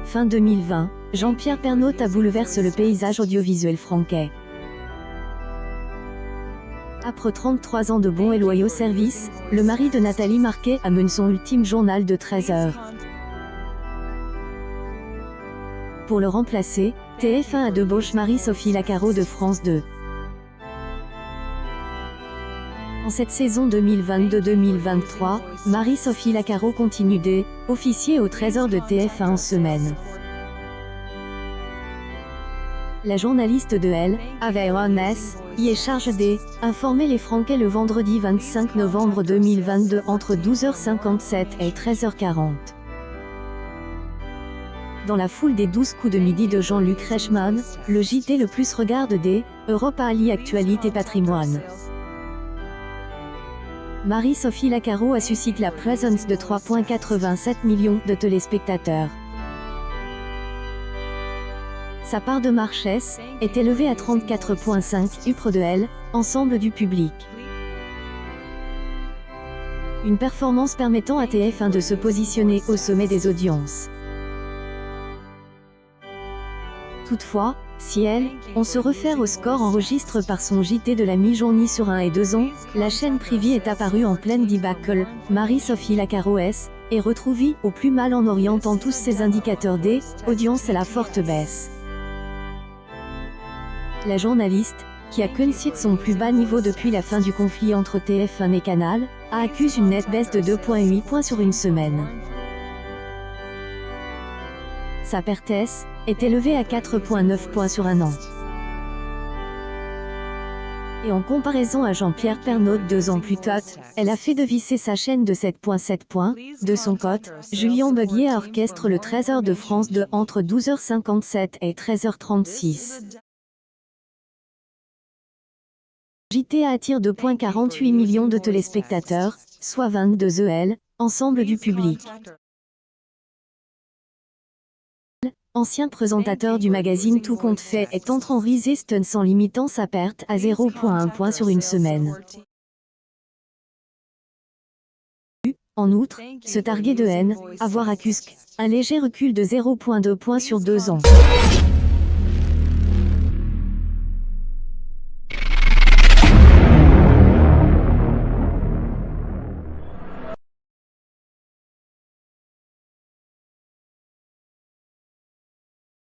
Fin 2020, Jean-Pierre Pernaut bouleverse le paysage audiovisuel franquais. Après 33 ans de bons et loyaux services, le mari de Nathalie Marquet amène son ultime journal de 13 heures. Pour le remplacer, TF1 a débauché Marie-Sophie Lacaro de France 2. En cette saison 2022-2023, Marie-Sophie Lacaro continue d'officier aux 13h de TF1 en semaine. La journaliste de Elle, Awareness, y est chargée d'informer les Franquais le vendredi 25 novembre 2022 entre 12h57 et 13h40. Dans la foule des 12 coups de midi de Jean-Luc Reichmann, le JT le plus regarde Europa Ali Actualité Patrimoine. Marie-Sophie Lacaro a suscité la présence de 3,87 millions de téléspectateurs. Sa part de marché est élevée à 34,5 % de Elle, ensemble du public. Une performance permettant à TF1 de se positionner au sommet des audiences. Toutefois, si on se réfère au score enregistré par son JT de la mi-journée sur 1 et 2 ans, la chaîne privée est apparue en pleine débâcle. Marie-Sophie Lacaro est retrouvée au plus mal en orientant tous ses indicateurs d'audience à la forte baisse. La journaliste, qui a connu son plus bas niveau depuis la fin du conflit entre TF1 et Canal, accuse une nette baisse de 2,8 points sur une semaine. Sa perte est élevée à 4,9 points sur un an. Et en comparaison à Jean-Pierre Pernaut 2 ans plus tôt, elle a fait devisser sa chaîne de 7,7 points. De son côté, Julien Beguier orchestre le 13h de France 2 entre 12h57 et 13h36. JT attire 2,48 millions de téléspectateurs, soit 22 EL, ensemble du public. Ancien présentateur du magazine Tout compte fait est entré en résistance en limitant sa perte à 0,1 point sur une semaine. En outre, se targuer de avoir accusé un léger recul de 0,2 points sur 2 ans.